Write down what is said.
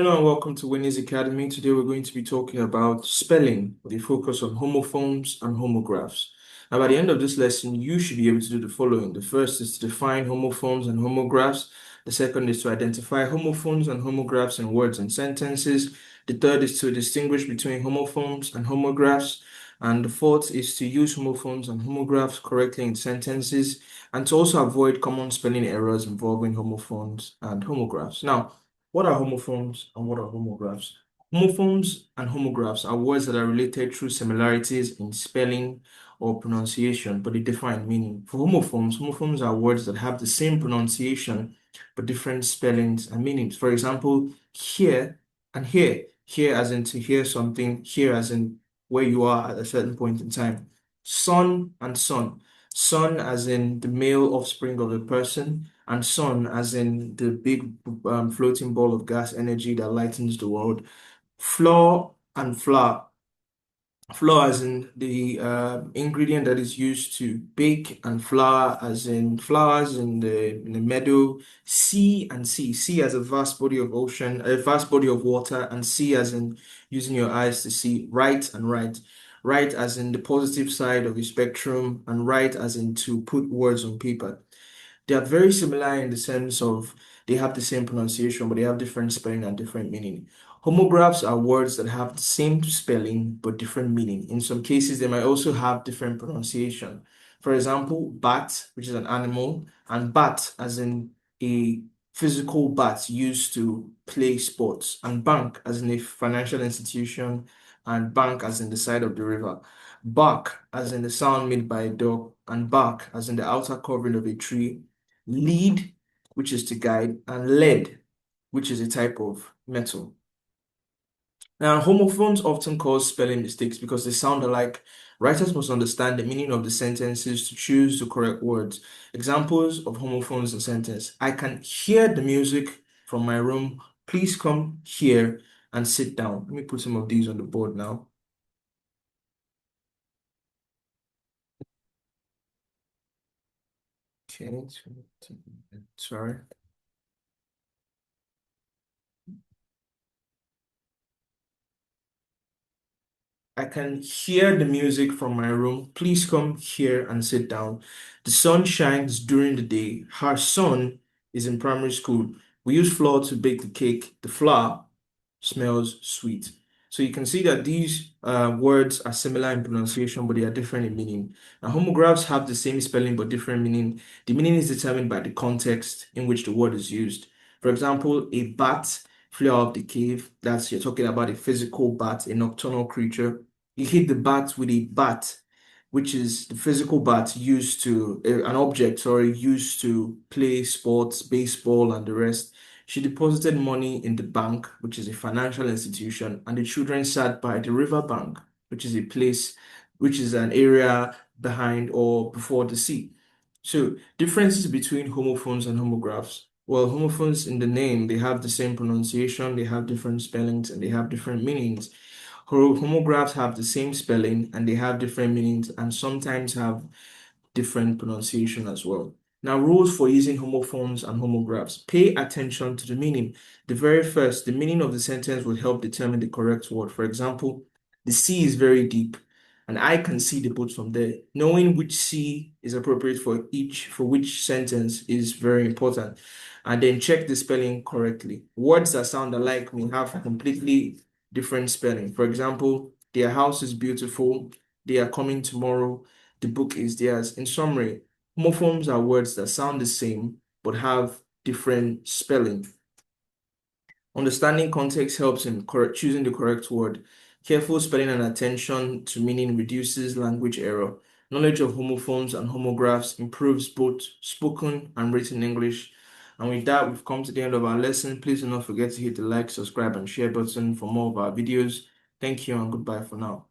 Hello and welcome to Wanies Academy. Today we're going to be talking about spelling with a focus on homophones and homographs. Now, by the end of this lesson, you should be able to do the following. The first is to define homophones and homographs. The second is to identify homophones and homographs in words and sentences. The third is to distinguish between homophones and homographs. And the fourth is to use homophones and homographs correctly in sentences and to also avoid common spelling errors involving homophones and homographs. Now, what are homophones and what are homographs? Homophones and homographs are words that are related through similarities in spelling or pronunciation, but they differ in meaning. For homophones are words that have the same pronunciation but different spellings and meanings. For example, here and here. Here as in to hear something, here as in where you are at a certain point in time. Son and son. Son as in the male offspring of a person, and sun as in the big floating ball of gas energy that lightens the world. Flour and flour. Flour as in the ingredient that is used to bake, and flour as in flowers in the meadow. Sea and sea. Sea as a vast body of ocean, a vast body of water, and sea as in using your eyes to see. Right and right. Right as in the positive side of the spectrum, and right as in to put words on paper. They are very similar in the sense of they have the same pronunciation, but they have different spelling and different meaning. Homographs are words that have the same spelling but different meaning. In some cases, they might also have different pronunciation. For example, bat, which is an animal, and bat, as in a physical bat used to play sports, and bank, as in a financial institution, and bank, as in the side of the river. Bark, as in the sound made by a dog, and bark, as in the outer covering of a tree. Lead, which is to guide, and lead, which is a type of metal. Now, homophones often cause spelling mistakes because they sound alike. Writers must understand the meaning of the sentences to choose the correct words. Examples of homophones in sentence. I can hear the music from my room. Please come here and sit down. Let me put some of these on the board now. Okay, sorry. I can hear the music from my room. Please come here and sit down. The sun shines during the day. Her son is in primary school. We use flour to bake the cake. The flour smells sweet. So you can see that these words are similar in pronunciation, but they are different in meaning. Now, homographs have the same spelling but different meaning. The meaning is determined by the context in which the word is used. For example, a bat flew out of the cave. That's you're talking about a physical bat, a nocturnal creature. You hit the bat with a bat, which is the physical bat used to an object, sorry, used to play sports, baseball, and the rest. She deposited money in the bank, which is a financial institution, and the children sat by the river bank, which is a place, which is an area behind or before the sea. So, differences between homophones and homographs. Well, homophones in the name, they have the same pronunciation, they have different spellings, and they have different meanings. Homographs have the same spelling and they have different meanings and sometimes have different pronunciation as well. Now, rules for using homophones and homographs. Pay attention to the meaning. The very first, the meaning of the sentence will help determine the correct word. For example, the sea is very deep and I can see the boat from there. Knowing which sea is appropriate for which sentence is very important. And then check the spelling correctly. Words that sound alike may have completely different spelling. For example, their house is beautiful. They are coming tomorrow. The book is theirs. In summary, homophones are words that sound the same but have different spelling. Understanding context helps in choosing the correct word. Careful spelling and attention to meaning reduces language error. Knowledge of homophones and homographs improves both spoken and written English. And with that, we've come to the end of our lesson. Please do not forget to hit the like, subscribe, and share button for more of our videos. Thank you and goodbye for now.